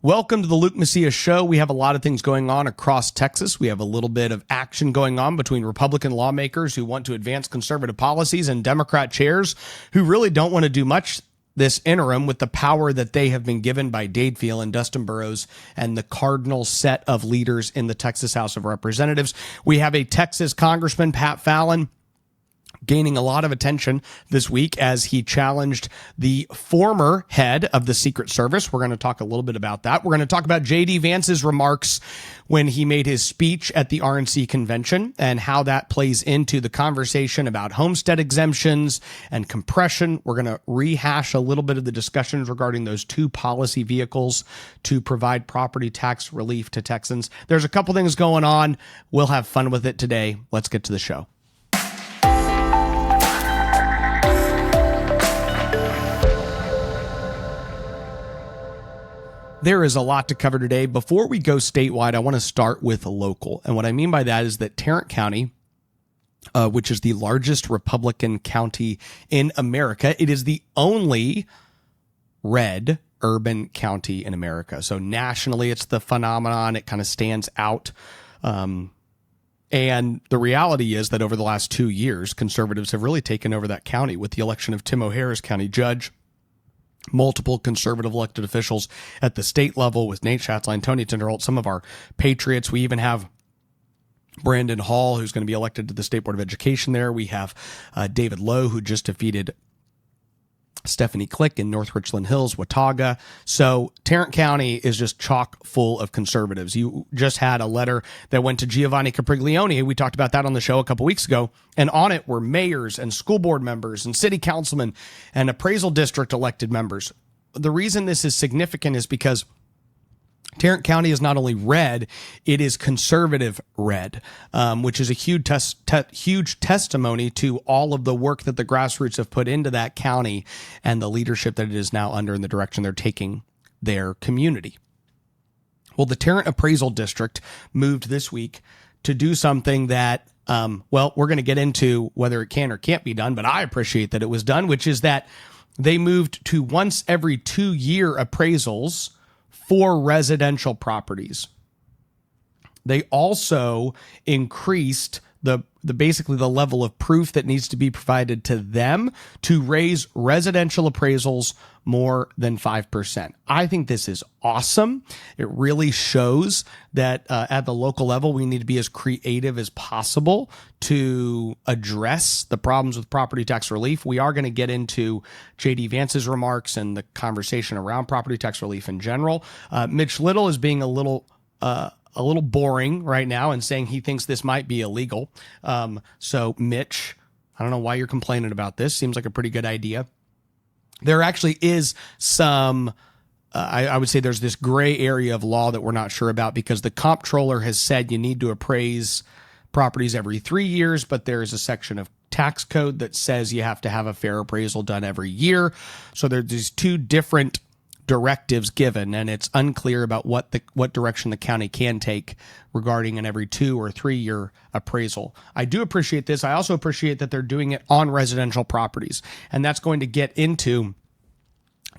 Welcome to the Luke Macias Show. We have a lot of things going on across Texas. We have a little bit of action going on between Republican lawmakers who want to advance conservative policies and Democrat chairs who really don't want to do much this interim with the power that they have been given by Dade Field and Dustin Burrows and the cardinal set of leaders in the Texas House of Representatives. We have a Texas Congressman, Pat Fallon, gaining a lot of attention this week as he challenged the former head of the Secret Service. We're going to talk a little bit about that. We're going to talk about J.D. Vance's remarks when he made his speech at the RNC convention and how that plays into the conversation about homestead exemptions and compression. We're going to rehash a little bit of the discussions regarding those two policy vehicles to provide property tax relief to Texans. There's a couple things going on. We'll have fun with it today. Let's get to the show. There is a lot to cover today. Before we go statewide, I want to start with local. And what I mean by that is that Tarrant County, which is the largest Republican county in America, it is the only red urban county in America. So nationally, it's the phenomenon. It kind of stands out. And the reality is that over the last 2 years, conservatives have really taken over that county with the election of Tim O'Hare as county judge, multiple conservative elected officials at the state level with Nate Schatzline, Tony Tinderholt, some of our patriots. We even have Brandon Hall, who's going to be elected to the State Board of Education there. We have David Lowe, who just defeated Stephanie Click in North Richland Hills, Watauga. So Tarrant County is just chock full of conservatives. You just had a letter that went to Giovanni Capriglione. We talked about that on the show a couple weeks ago. And on it were mayors and school board members and city councilmen and appraisal district elected members. The reason this is significant is because Tarrant County is not only red, it is conservative red, which is a huge testimony to all of the work that the grassroots have put into that county and the leadership that it is now under and the direction they're taking their community. Well, the Tarrant Appraisal District moved this week to do something that, we're going to get into whether it can or can't be done, but I appreciate that it was done, which is that they moved to once every 2-year appraisals for residential properties. They also increased basically the level of proof that needs to be provided to them to raise residential appraisals more than 5%. I think this is awesome. It really shows that at the local level, we need to be as creative as possible to address the problems with property tax relief. We are going to get into J.D. Vance's remarks and the conversation around property tax relief in general. Mitch Little is being a little boring right now and saying he thinks this might be illegal. So Mitch, I don't know why you're complaining about this. Seems like a pretty good idea. There actually is some, I would say there's this gray area of law that we're not sure about because the comptroller has said you need to appraise properties every 3 years, but there's a section of tax code that says you have to have a fair appraisal done every year. So there's these two different directives given, and it's unclear about what direction the county can take regarding an every 2 or 3 year appraisal. I do appreciate this. I also appreciate that they're doing it on residential properties, and that's going to get into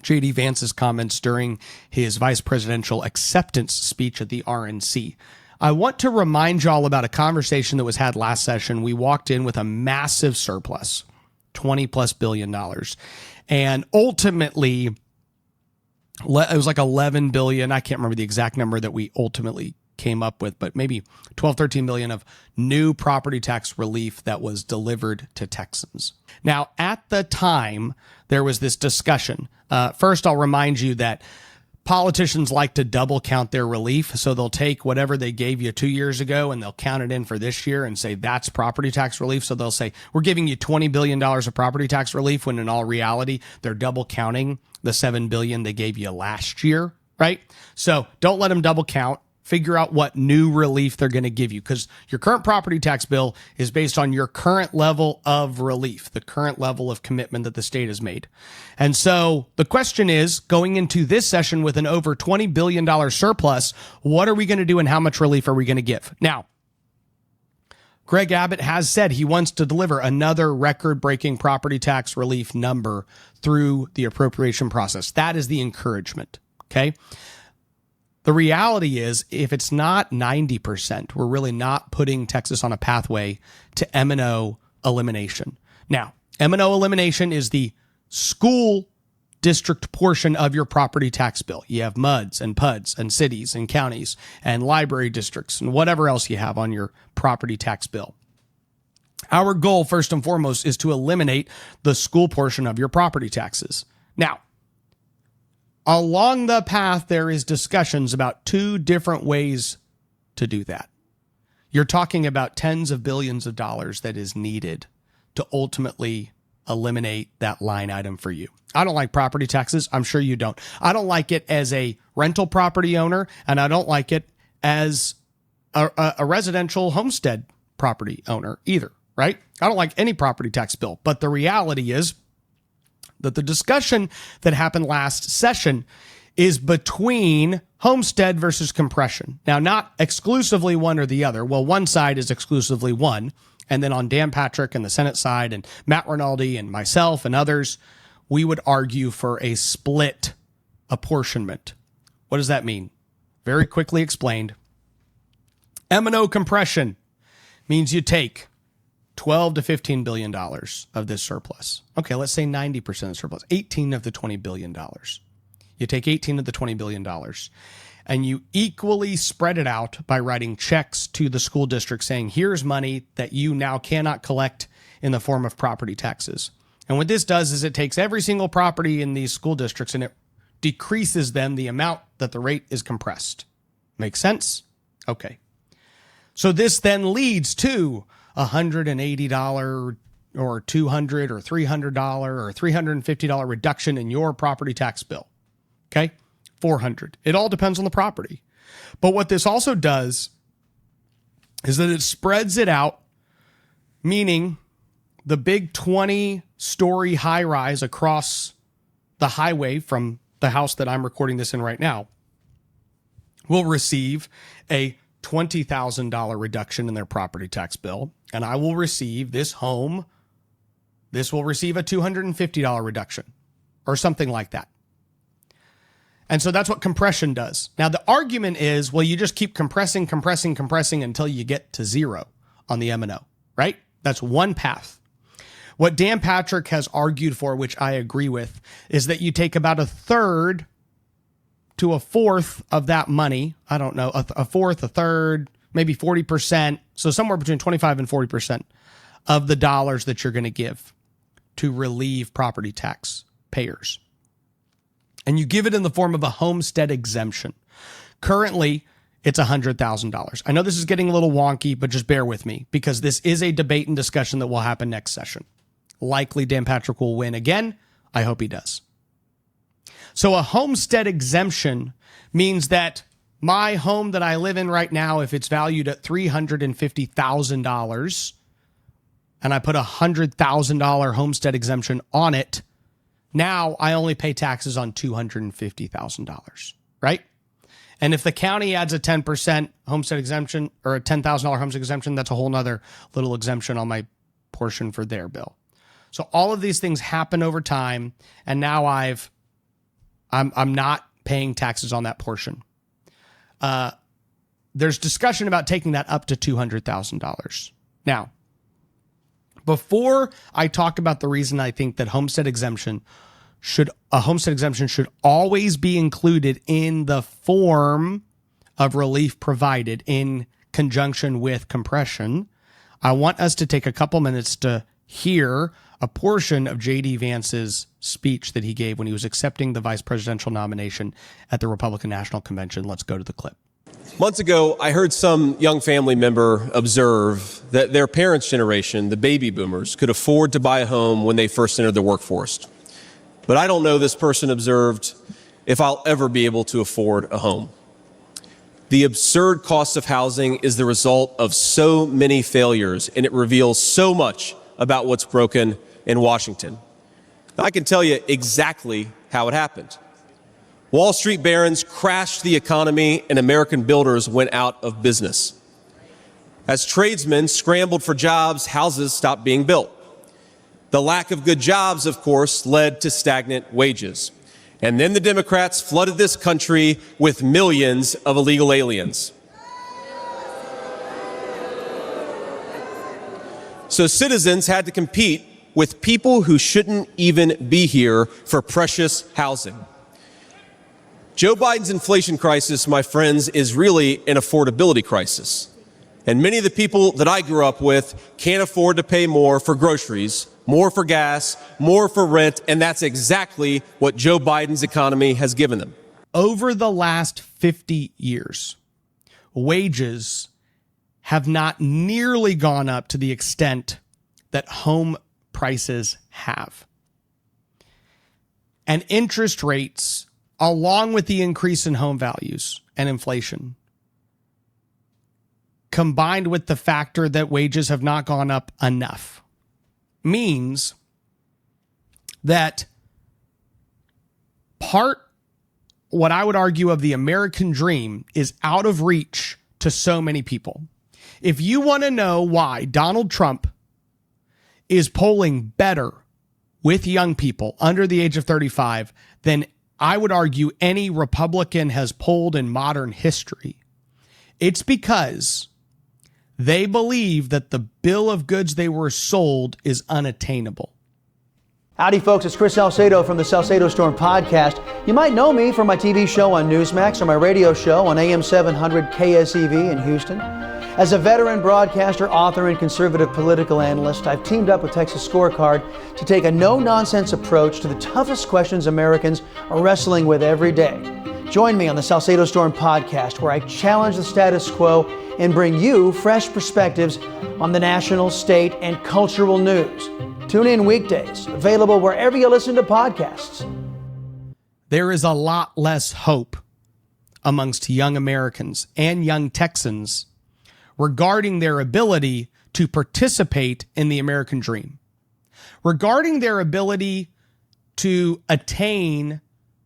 J.D. Vance's comments during his vice presidential acceptance speech at the RNC. I want to remind y'all about a conversation that was had last session. We walked in with a massive surplus, $20+ billion, and ultimately it was like 11 billion. I can't remember the exact number that we ultimately came up with, but maybe 12, 13 billion of new property tax relief that was delivered to Texans. Now, at the time, there was this discussion. First, I'll remind you that politicians like to double count their relief. So they'll take whatever they gave you 2 years ago and they'll count it in for this year and say that's property tax relief. So they'll say, we're giving you $20 billion of property tax relief, when in all reality, they're double counting the $7 billion they gave you last year, right? So don't let them double count. Figure out what new relief they're going to give you, because your current property tax bill is based on your current level of relief, the current level of commitment that the state has made. And so the question is, going into this session with an over $20 billion surplus, what are we going to do and how much relief are we going to give? Now, Greg Abbott has said he wants to deliver another record-breaking property tax relief number through the appropriation process. That is the encouragement, okay? The reality is, if it's not 90%, we're really not putting Texas on a pathway to M&O elimination. Now, M&O elimination is the school district portion of your property tax bill. You have MUDs and PUDs and cities and counties and library districts and whatever else you have on your property tax bill. Our goal, first and foremost, is to eliminate the school portion of your property taxes. Now, along the path, there is discussions about two different ways to do that. You're talking about tens of billions of dollars that is needed to ultimately eliminate that line item for you. I don't like property taxes. I'm sure you don't. I don't like it as a rental property owner, and I don't like it as a residential homestead property owner either, right? I don't like any property tax bill. But the reality is that the discussion that happened last session is between homestead versus compression. Now, not exclusively one or the other. Well, one side is exclusively one. And then on Dan Patrick and the Senate side and Matt Rinaldi and myself and others, we would argue for a split apportionment. What does that mean? Very quickly explained. M&O compression means you take $12 to $15 billion of this surplus. Okay, let's say 90% of the surplus, 18 of the $20 billion. You take 18 of the $20 billion and you equally spread it out by writing checks to the school district saying, here's money that you now cannot collect in the form of property taxes. And what this does is it takes every single property in these school districts and it decreases them the amount that the rate is compressed. Make sense? Okay. So this then leads to $180 or $200 or $300 or $350 reduction in your property tax bill. Okay? $400. It all depends on the property. But what this also does is that it spreads it out, meaning the big 20-story high rise across the highway from the house that I'm recording this in right now will receive a $20,000 reduction in their property tax bill. And I will receive this will receive a $250 reduction or something like that. And so that's what compression does. Now, the argument is, well, you just keep compressing until you get to zero on the M&O, right? That's one path. What Dan Patrick has argued for, which I agree with, is that you take about a third to a fourth of that money. I don't know, a fourth, a third, maybe 40%. So somewhere between 25 and 40% of the dollars that you're going to give to relieve property tax payers. And you give it in the form of a homestead exemption. Currently, it's $100,000. I know this is getting a little wonky, but just bear with me because this is a debate and discussion that will happen next session. Likely Dan Patrick will win again. I hope he does. So a homestead exemption means that my home that I live in right now, if it's valued at $350,000 and I put a $100,000 homestead exemption on it, now I only pay taxes on $250,000, right? And if the county adds a 10% homestead exemption or a $10,000 homestead exemption, that's a whole nother little exemption on my portion for their bill. So all of these things happen over time, and now I'm not paying taxes on that portion. There's discussion about taking that up to $200,000. Now, before I talk about the reason I think that a homestead exemption should always be included in the form of relief provided in conjunction with compression, I want us to take a couple minutes to hear a portion of J.D. Vance's speech that he gave when he was accepting the vice presidential nomination at the Republican National Convention. Let's go to the clip. Months ago, I heard some young family member observe that their parents' generation, the baby boomers, could afford to buy a home when they first entered the workforce. But I don't know, this person observed, if I'll ever be able to afford a home. The absurd cost of housing is the result of so many failures, and it reveals so much about what's broken in Washington. I can tell you exactly how it happened. Wall Street barons crashed the economy and American builders went out of business. As tradesmen scrambled for jobs, houses stopped being built. The lack of good jobs, of course, led to stagnant wages. And then the Democrats flooded this country with millions of illegal aliens. So citizens had to compete with people who shouldn't even be here for precious housing. Joe Biden's inflation crisis, my friends, is really an affordability crisis. And many of the people that I grew up with can't afford to pay more for groceries, more for gas, more for rent, and that's exactly what Joe Biden's economy has given them. Over the last 50 years, wages have not nearly gone up to the extent that home prices have. And interest rates, along with the increase in home values and inflation, combined with the factor that wages have not gone up enough, means that what I would argue of the American dream is out of reach to so many people. If you want to know why Donald Trump is polling better with young people under the age of 35 than I would argue any Republican has polled in modern history, it's because they believe that the bill of goods they were sold is unattainable. Howdy, folks. It's Chris Salcedo from the Salcedo Storm podcast. You might know me from my TV show on Newsmax or my radio show on AM 700 KSEV in Houston. As a veteran broadcaster, author, and conservative political analyst, I've teamed up with Texas Scorecard to take a no-nonsense approach to the toughest questions Americans are wrestling with every day. Join me on the Salcedo Storm podcast, where I challenge the status quo and bring you fresh perspectives on the national, state, and cultural news. Tune in weekdays, available wherever you listen to podcasts. There is a lot less hope amongst young Americans and young Texans regarding their ability to participate in the American dream, regarding their ability to attain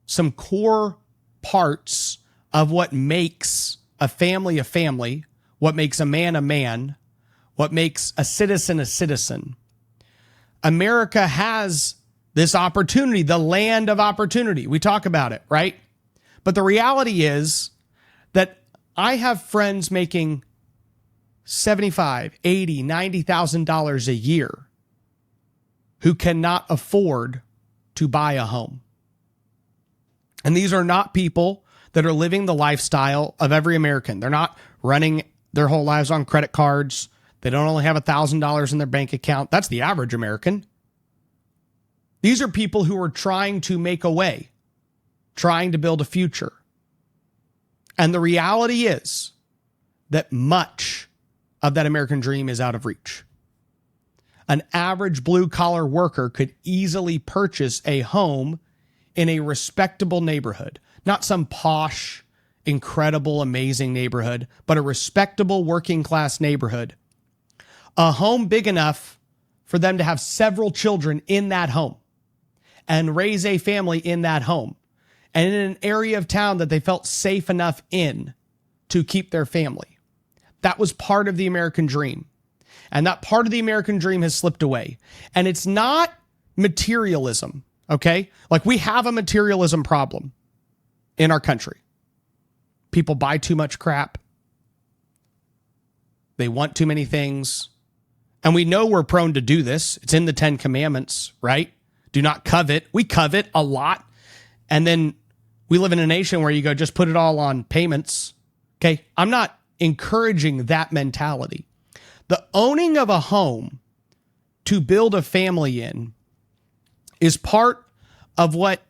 some core parts of what makes a family, what makes a man, what makes a citizen a citizen. America has this opportunity, the land of opportunity. We talk about it, right? But the reality is that I have friends making $75,000, $80,000, $90,000 a year who cannot afford to buy a home. And these are not people that are living the lifestyle of every American. They're not running their whole lives on credit cards. They don't only have $1,000 in their bank account. That's the average American. These are people who are trying to make a way, trying to build a future. And the reality is that much of that American dream is out of reach. An average blue-collar worker could easily purchase a home in a respectable neighborhood, not some posh, incredible, amazing neighborhood, but a respectable working-class neighborhood. A home big enough for them to have several children in that home and raise a family in that home, and in an area of town that they felt safe enough in to keep their family. That was part of the American dream. And that part of the American dream has slipped away. And it's not materialism, okay? Like, we have a materialism problem in our country. People buy too much crap. They want too many things. And we know we're prone to do this. It's in the 10 Commandments, right? Do not covet. We covet a lot. And then we live in a nation where you go, just put it all on payments. Okay, I'm not encouraging that mentality. The owning of a home to build a family in is part of what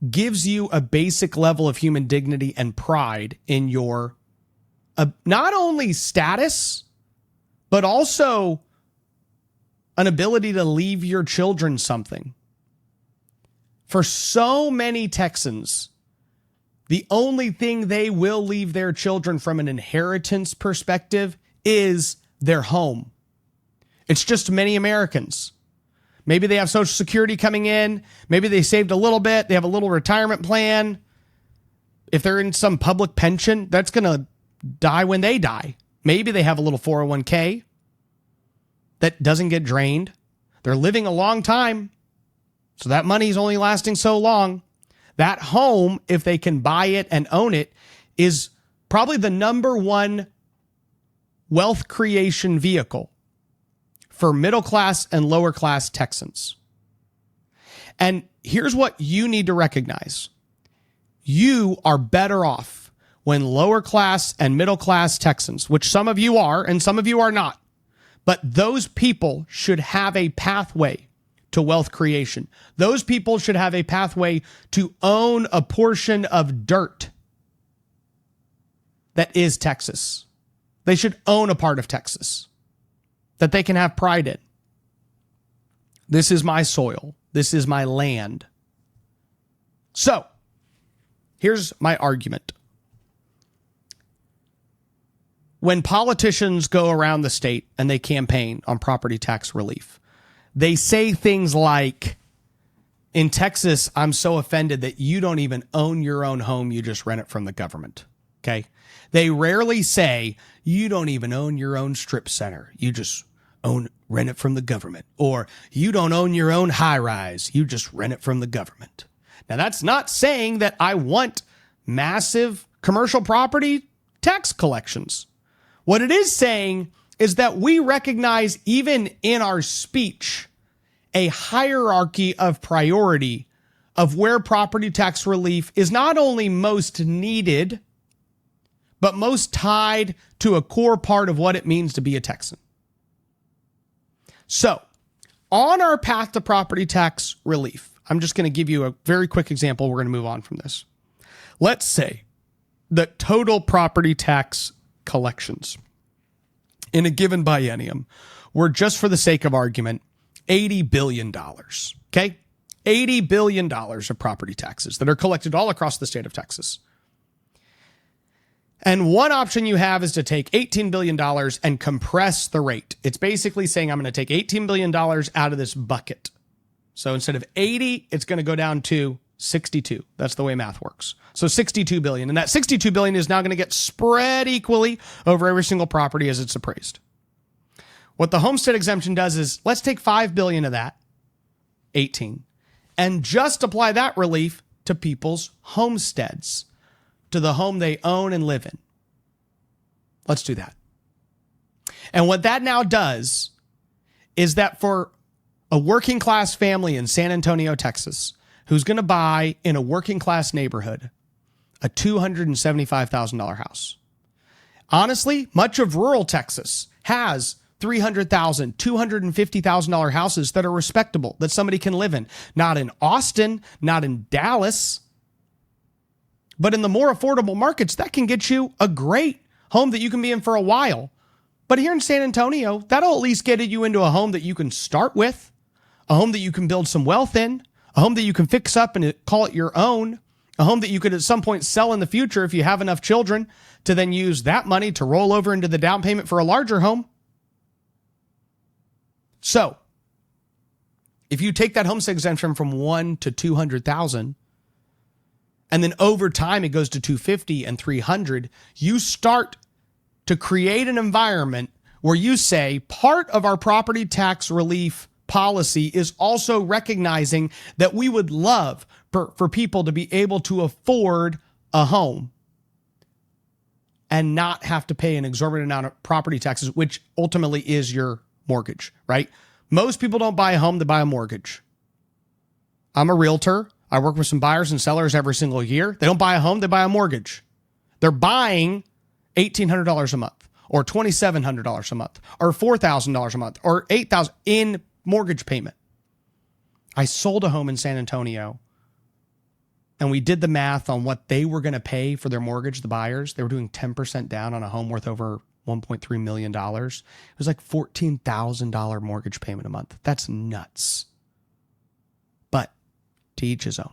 gives you a basic level of human dignity and pride in your not only status, but also an ability to leave your children something. For so many Texans, the only thing they will leave their children from an inheritance perspective is their home. It's just many Americans. Maybe they have Social Security coming in. Maybe they saved a little bit. They have a little retirement plan. If they're in some public pension, that's going to die when they die. Maybe they have a little 401k that doesn't get drained. They're living a long time, so that money is only lasting so long. That home, if they can buy it and own it, is probably the number one wealth creation vehicle for middle class and lower class Texans. And here's what you need to recognize. You are better off when lower class and middle class Texans, which some of you are and some of you are not, but those people should have a pathway to wealth creation. Those people should have a pathway to own a portion of dirt that is Texas. They should own a part of Texas that they can have pride in. This is my soil. This is my land. So, here's my argument. When politicians go around the state and they campaign on property tax relief, they say things like, in Texas, I'm so offended that you don't even own your own home, you just rent it from the government. Okay? They rarely say, you don't even own your own strip center, you just rent it from the government. Or you don't own your own high rise, you just rent it from the government. Now, that's not saying that I want massive commercial property tax collections. What it is saying is that we recognize, even in our speech, a hierarchy of priority of where property tax relief is not only most needed, but most tied to a core part of what it means to be a Texan. So, on our path to property tax relief, I'm just going to give you a very quick example. We're going to move on from this. Let's say that total property tax collections in a given biennium were, just for the sake of argument, $80 billion. Okay? $80 billion of property taxes that are collected all across the state of Texas. And one option you have is to take $18 billion and compress the rate. It's basically saying, I'm going to take $18 billion out of this bucket. So instead of 80, it's going to go down to 62. That's the way math works. So 62 billion. And that 62 billion is now going to get spread equally over every single property as it's appraised. What the homestead exemption does is, let's take 5 billion of that, 18, and just apply that relief to people's homesteads, to the home they own and live in. Let's do that. And what that now does is that for a working class family in San Antonio, Texas, who's going to buy in a working class neighborhood a $275,000 house. Honestly, much of rural Texas has $300,000, $250,000 houses that are respectable, that somebody can live in. Not in Austin, not in Dallas, but in the more affordable markets, that can get you a great home that you can be in for a while. But here in San Antonio, that'll at least get you into a home that you can start with, a home that you can build some wealth in, a home that you can fix up and call it your own, a home that you could at some point sell in the future if you have enough children to then use that money to roll over into the down payment for a larger home. So, if you take that homestead exemption from 1 to 200,000, and then over time it goes to 250 and 300, you start to create an environment where you say part of our property tax relief policy is also recognizing that we would love for people to be able to afford a home and not have to pay an exorbitant amount of property taxes, which ultimately is your mortgage, right? Most people don't buy a home, they buy a mortgage. I'm a realtor. I work with some buyers and sellers every single year. They don't buy a home, they buy a mortgage. They're buying $1,800 a month or $2,700 a month or $4,000 a month or $8,000 in mortgage payment. I sold a home in San Antonio and we did the math on what they were going to pay for their mortgage, the buyers. They were doing 10% down on a home worth over $1.3 million. It was like $14,000 mortgage payment a month. That's nuts. But to each his own.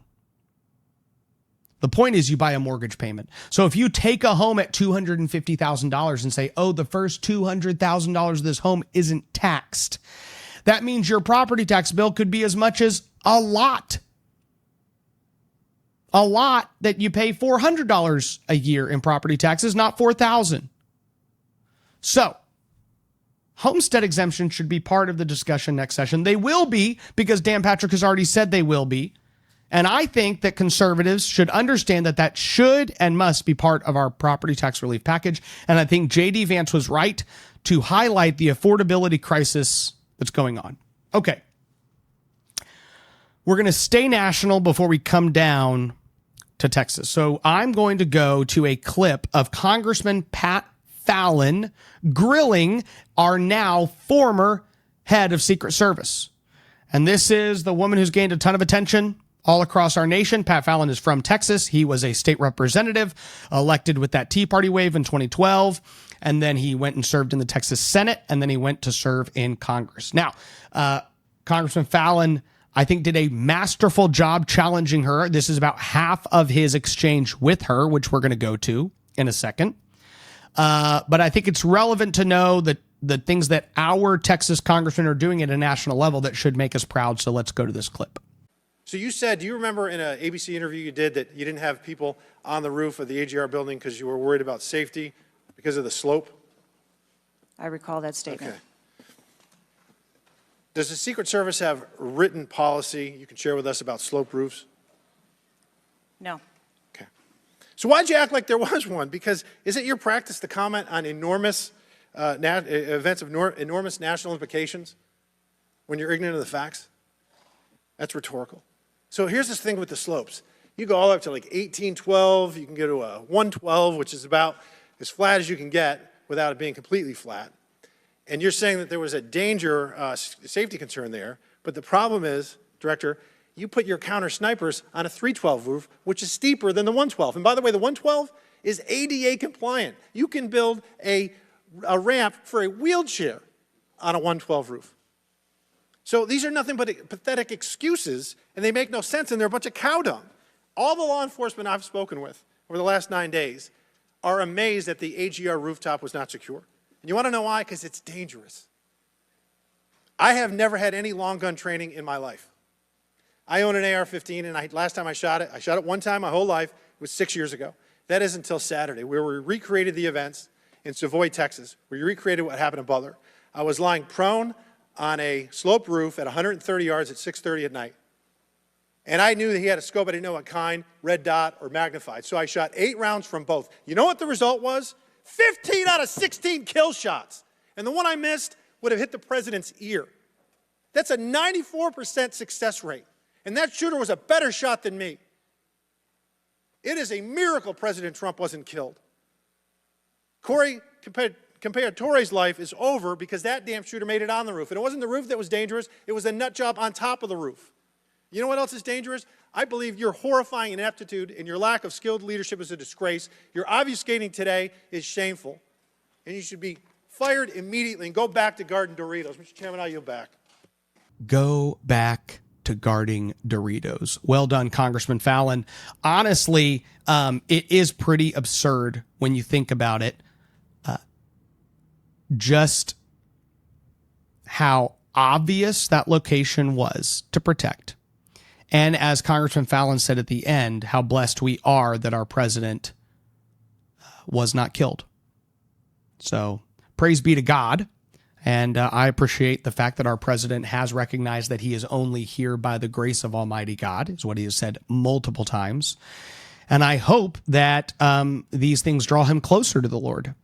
The point is you buy a mortgage payment. So if you take a home at $250,000 and say, oh, the first $200,000 of this home isn't taxed, that means your property tax bill could be as much as a lot. A lot that you pay $400 a year in property taxes, not $4,000. So, homestead exemption should be part of the discussion next session. They will be, because Dan Patrick has already said they will be. And I think that conservatives should understand that that should and must be part of our property tax relief package. And I think J.D. Vance was right to highlight the affordability crisis that's going on. Okay. We're going to stay national before we come down to Texas. So I'm going to go to a clip of Congressman Pat Fallon grilling our now former head of Secret Service. And this is the woman who's gained a ton of attention all across our nation. Pat Fallon is from Texas. He was a state representative elected with that Tea Party wave in 2012. And then he went and served in the Texas Senate. And then he went to serve in Congress. Now, Congressman Fallon, I think, did a masterful job challenging her. This is about half of his exchange with her, which we're going to go to in a second. But I think it's relevant to know that the things that our Texas congressmen are doing at a national level that should make us proud. So let's go to this clip. So you said, do you remember in an ABC interview you did that you didn't have people on the roof of the AGR building because you were worried about safety because of the slope? I recall that statement. Okay. Does the Secret Service have written policy you can share with us about slope roofs? No. Okay. So why'd you act like there was one? Because is it your practice to comment on enormous events of enormous national implications when you're ignorant of the facts? That's rhetorical. So here's this thing with the slopes. You go all up to like 1812, you can go to a 112, which is about as flat as you can get without it being completely flat. And you're saying that there was a danger, safety concern there, but the problem is, Director, you put your counter snipers on a 312 roof, which is steeper than the 112. And by the way, the 112 is ADA compliant. You can build a ramp for a wheelchair on a 112 roof. So these are nothing but pathetic excuses, and they make no sense, and they're a bunch of cow dung. All the law enforcement I've spoken with over the last 9 days are amazed that the AGR rooftop was not secure. And you want to know why? Because it's dangerous. I have never had any long gun training in my life. I own an AR-15, and last time I shot it one time my whole life. It was 6 years ago. That is until Saturday, where we recreated the events in Savoy, Texas, where we recreated what happened in Butler. I was lying prone on a sloped roof at 130 yards at 6:30 at night. And I knew that he had a scope, I didn't know what kind, red dot or magnified. So I shot 8 rounds from both. You know what the result was? 15 out of 16 kill shots. And the one I missed would have hit the president's ear. That's a 94% success rate. And that shooter was a better shot than me. It is a miracle President Trump wasn't killed. Corey Comparatore life is over because that damn shooter made it on the roof. And it wasn't the roof that was dangerous, it was a nut job on top of the roof. You know what else is dangerous? I believe your horrifying ineptitude and your lack of skilled leadership is a disgrace. Your obfuscating today is shameful. And you should be fired immediately and go back to guarding Doritos. Mr. Chairman, I yield back. Go back to guarding Doritos. Well done, Congressman Fallon. Honestly, it is pretty absurd when you think about it. Just how obvious that location was to protect. And as Congressman Fallon said at the end, how blessed we are that our president was not killed. So praise be to God. And I appreciate the fact that our president has recognized that he is only here by the grace of Almighty God, is what he has said multiple times. And I hope that these things draw him closer to the Lord.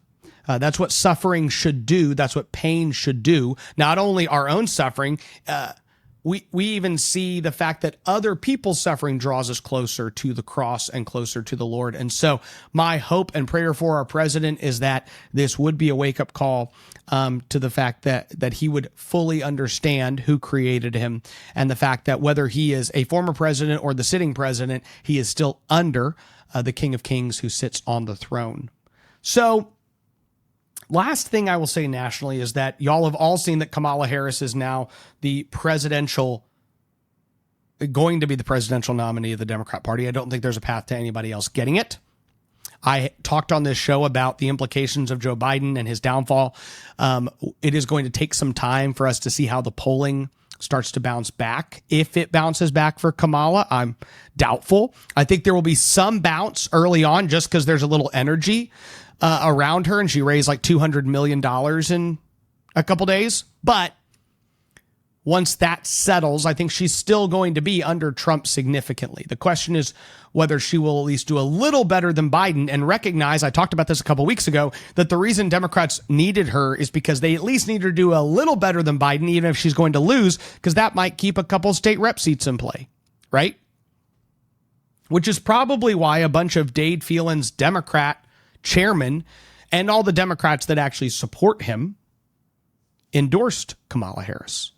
That's what suffering should do. That's what pain should do. Not only our own suffering, we even see the fact that other people's suffering draws us closer to the cross and closer to the Lord. And so my hope and prayer for our president is that this would be a wake-up call to the fact that he would fully understand who created him, and the fact that whether he is a former president or the sitting president, he is still under the King of Kings who sits on the throne. So last thing I will say nationally is that y'all have all seen that Kamala Harris is now going to be the presidential nominee of the Democrat Party. I don't think there's a path to anybody else getting it. I talked on this show about the implications of Joe Biden and his downfall. It is going to take some time for us to see how the polling starts to bounce back. If it bounces back for Kamala, I'm doubtful. I think there will be some bounce early on just because there's a little energy around her, and she raised like $200 million in a couple days. But once that settles, I think she's still going to be under Trump significantly. The question is whether she will at least do a little better than Biden and recognize, I talked about this a couple weeks ago, that the reason Democrats needed her is because they at least need her to do a little better than Biden, even if she's going to lose, because that might keep a couple state rep seats in play, right? Which is probably why a bunch of Dade Phelan's Democrat chairman and all the Democrats that actually support him endorsed Kamala Harris.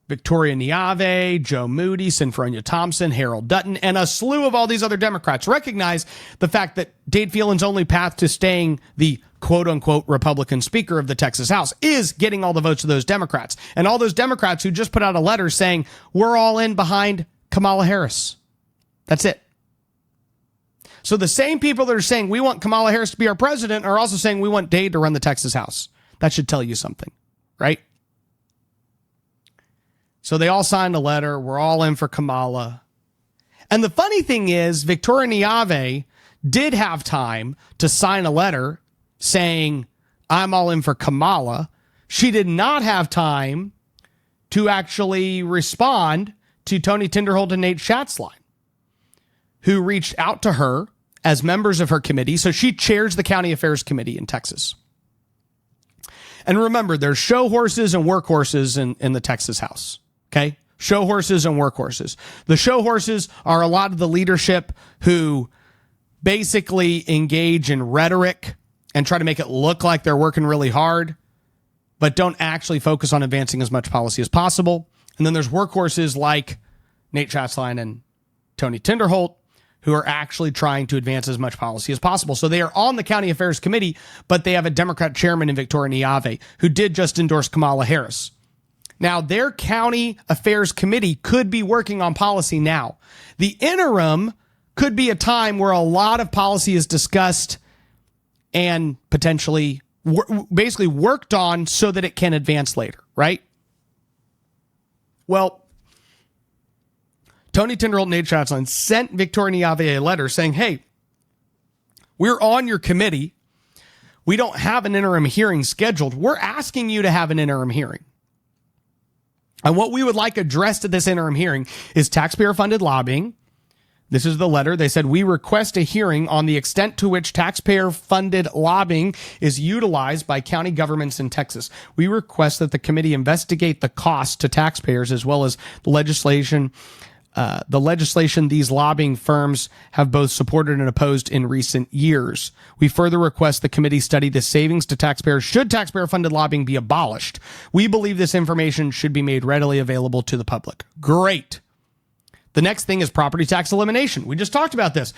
Victoria Neave, Joe Moody, Sinfronia Thompson, Harold Dutton, and a slew of all these other Democrats recognize the fact that Dade Phelan's only path to staying the quote-unquote Republican Speaker of the Texas House is getting all the votes of those Democrats. And all those Democrats who just put out a letter saying, we're all in behind Kamala Harris. That's it. So the same people that are saying we want Kamala Harris to be our president are also saying we want Dade to run the Texas House. That should tell you something, right? So they all signed a letter. We're all in for Kamala. And the funny thing is, Victoria Neave did have time to sign a letter saying, I'm all in for Kamala. She did not have time to actually respond to Tony Tinderholt and Nate Schatzline, who reached out to her as members of her committee. So she chairs the County Affairs Committee in Texas. And remember, there's show horses and work horses in the Texas House. Okay? Show horses and work horses. The show horses are a lot of the leadership who basically engage in rhetoric and try to make it look like they're working really hard, but don't actually focus on advancing as much policy as possible. And then there's workhorses like Nate Schatzline and Tony Tinderholt, who are actually trying to advance as much policy as possible. So they are on the County Affairs Committee, but they have a Democrat chairman in Victoria Neave, who did just endorse Kamala Harris. Now, their County Affairs Committee could be working on policy now. The interim could be a time where a lot of policy is discussed and potentially basically worked on so that it can advance later, right? Well, Tony Tinderholt and Nate Schatzline sent Victoria Neave a letter saying, hey, we're on your committee. We don't have an interim hearing scheduled. We're asking you to have an interim hearing. And what we would like addressed at this interim hearing is taxpayer-funded lobbying. This is the letter. They said, we request a hearing on the extent to which taxpayer-funded lobbying is utilized by county governments in Texas. We request that the committee investigate the cost to taxpayers as well as the legislation these lobbying firms have both supported and opposed in recent years. We further request the committee study the savings to taxpayers should taxpayer-funded lobbying be abolished. We believe this information should be made readily available to the public. Great. The next thing is property tax elimination. We just talked about this.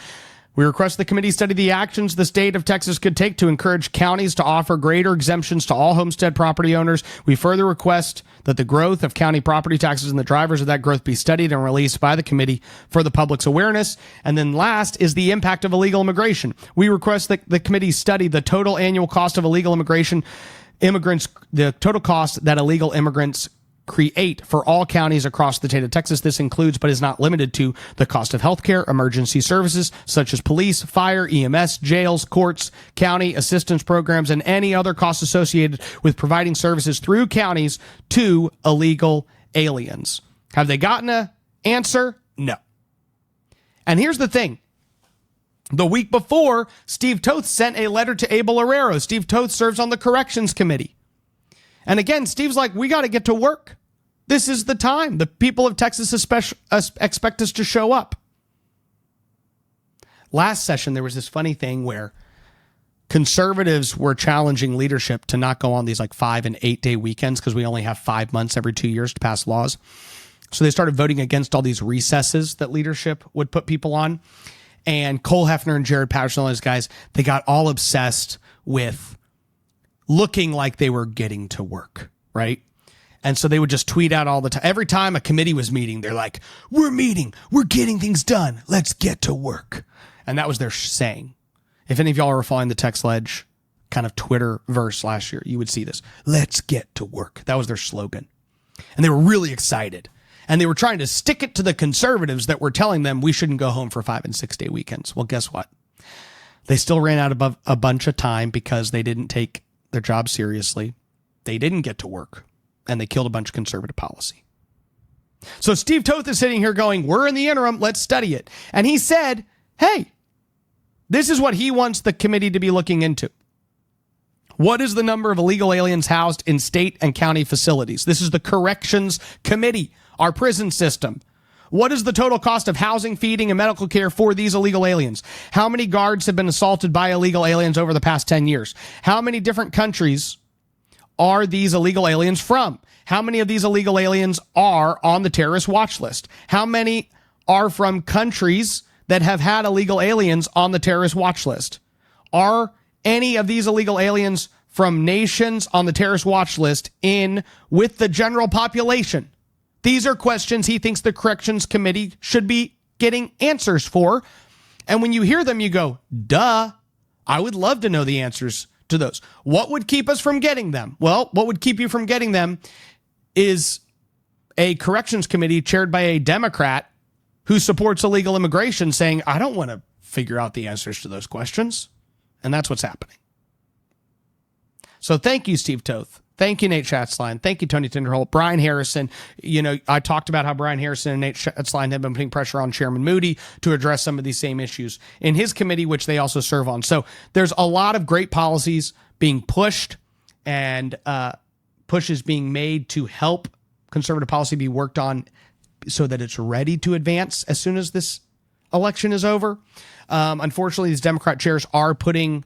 We request the committee study the actions the state of Texas could take to encourage counties to offer greater exemptions to all homestead property owners. We further request that the growth of county property taxes and the drivers of that growth be studied and released by the committee for the public's awareness. And then last is the impact of illegal immigration. We request that the committee study the total annual cost of illegal immigrants, the total cost that illegal immigrants create for all counties across the state of Texas. This includes, but is not limited to, the cost of healthcare, emergency services such as police, fire, EMS, jails, courts, county assistance programs, and any other costs associated with providing services through counties to illegal aliens. Have they gotten an answer? No. And here's the thing. The week before, Steve Toth sent a letter to Abel Herrero. Steve Toth serves on the Corrections Committee. And again, Steve's like, we got to get to work. This is the time. The people of Texas expect us to show up. Last session, there was this funny thing where conservatives were challenging leadership to not go on these like 5 and 8 day weekends because we only have 5 months every 2 years to pass laws. So they started voting against all these recesses that leadership would put people on. And Cole Hefner and Jared Patterson, all those guys, they got all obsessed with looking like they were getting to work, right? And so they would just tweet out all the time. Every time a committee was meeting, they're like, we're meeting, we're getting things done, let's get to work. And that was their saying. If any of y'all are following the Text Ledge kind of Twitter verse last year, you would see this. Let's get to work. That was their slogan. And they were really excited. And they were trying to stick it to the conservatives that were telling them we shouldn't go home for 5 and 6 day weekends. Well, guess what? They still ran out of a bunch of time because they didn't take their job seriously. They didn't get to work. and they killed a bunch of conservative policy. So Steve Toth is sitting here going, we're in the interim, let's study it. And he said, hey, this is what he wants the committee to be looking into. What is the number of illegal aliens housed in state and county facilities? This is the Corrections Committee, our prison system. What is the total cost of housing, feeding, and medical care for these illegal aliens? How many guards have been assaulted by illegal aliens over the past 10 years? How many different countries are these illegal aliens from? How many of these illegal aliens are on the terrorist watch list? How many are from countries that have had illegal aliens on the terrorist watch list? Are any of these illegal aliens from nations on the terrorist watch list in with the general population? These are questions he thinks the Corrections Committee should be getting answers for. And when you hear them, you go, duh, I would love to know the answers to those. What would keep us from getting them? Well, what would keep you from getting them is a Corrections Committee chaired by a Democrat who supports illegal immigration saying, I don't want to figure out the answers to those questions. And that's what's happening. So thank you, Steve Toth. Thank you, Nate Schatzline. Thank you, Tony Tinderholt. Brian Harrison. You know, I talked about how Brian Harrison and Nate Schatzline have been putting pressure on Chairman Moody to address some of these same issues in his committee, which they also serve on. So there's a lot of great policies being pushed and pushes being made to help conservative policy be worked on so that it's ready to advance as soon as this election is over. Unfortunately, these Democrat chairs are putting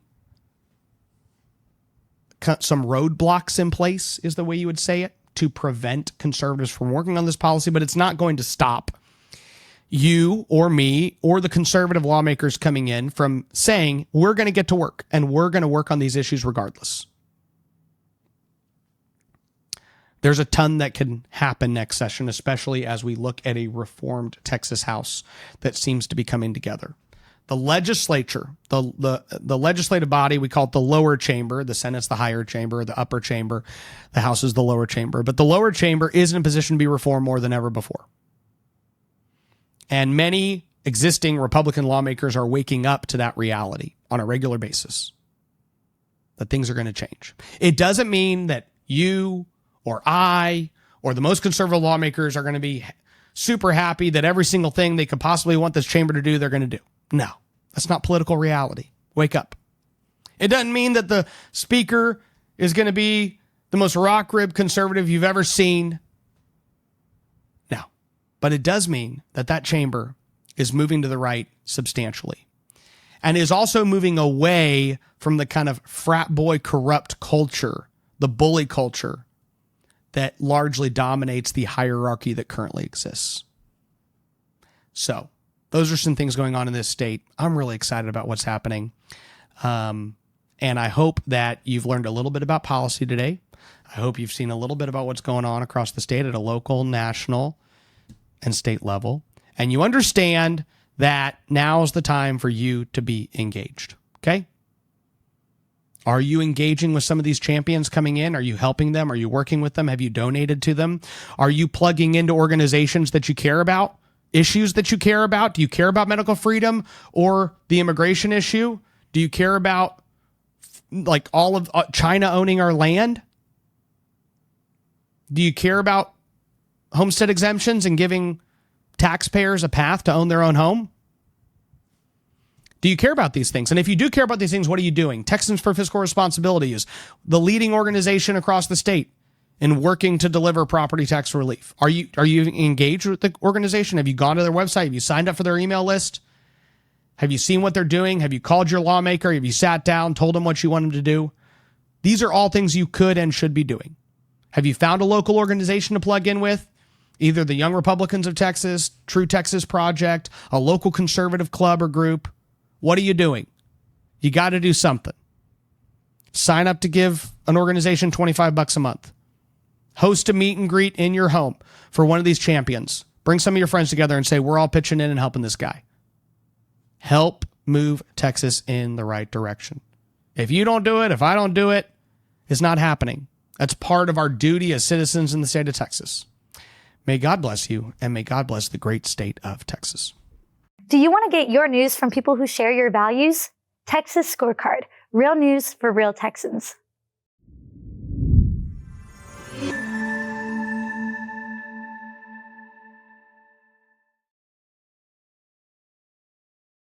some roadblocks in place, is the way you would say it, to prevent conservatives from working on this policy, but it's not going to stop you or me or the conservative lawmakers coming in from saying, we're going to get to work and we're going to work on these issues regardless. There's a ton that can happen next session, especially as we look at a reformed Texas House that seems to be coming together. The legislature, the legislative body, we call it the lower chamber. The Senate's the higher chamber, the upper chamber. The House is the lower chamber. But the lower chamber is in a position to be reformed more than ever before. And many existing Republican lawmakers are waking up to that reality on a regular basis, that things are going to change. It doesn't mean that you or I or the most conservative lawmakers are going to be super happy that every single thing they could possibly want this chamber to do, they're going to do. No, that's not political reality. Wake up. It doesn't mean that the speaker is going to be the most rock-ribbed conservative you've ever seen. No, but it does mean that that chamber is moving to the right substantially and is also moving away from the kind of frat boy corrupt culture, the bully culture that largely dominates the hierarchy that currently exists. So those are some things going on in this state. I'm really excited about what's happening. And I hope that you've learned a little bit about policy today. I hope you've seen a little bit about what's going on across the state at a local, national, and state level. And you understand that now is the time for you to be engaged. Okay? Are you engaging with some of these champions coming in? Are you helping them? Are you working with them? Have you donated to them? Are you plugging into organizations that you care about? Issues that you care about? Do you care about medical freedom or the immigration issue? Do you care about like all of China owning our land? Do you care about homestead exemptions and giving taxpayers a path to own their own home? Do you care about these things? And if you do care about these things, what are you doing? Texans for Fiscal Responsibility is the leading organization across the state in working to deliver property tax relief. Are you engaged with the organization? Have you gone to their website? Have you signed up for their email list? Have you seen what they're doing? Have you called your lawmaker? Have you sat down, told them what you want them to do? These are all things you could and should be doing. Have you found a local organization to plug in with? Either the Young Republicans of Texas, True Texas Project, a local conservative club or group. What are you doing? You got to do something. Sign up to give an organization $25 a month. Host a meet and greet in your home for one of these champions. Bring some of your friends together and say, we're all pitching in and helping this guy. Help move Texas in the right direction. If you don't do it, if I don't do it, it's not happening. That's part of our duty as citizens in the state of Texas. May God bless you, and may God bless the great state of Texas. Do you want to get your news from people who share your values? Texas Scorecard, real news for real Texans.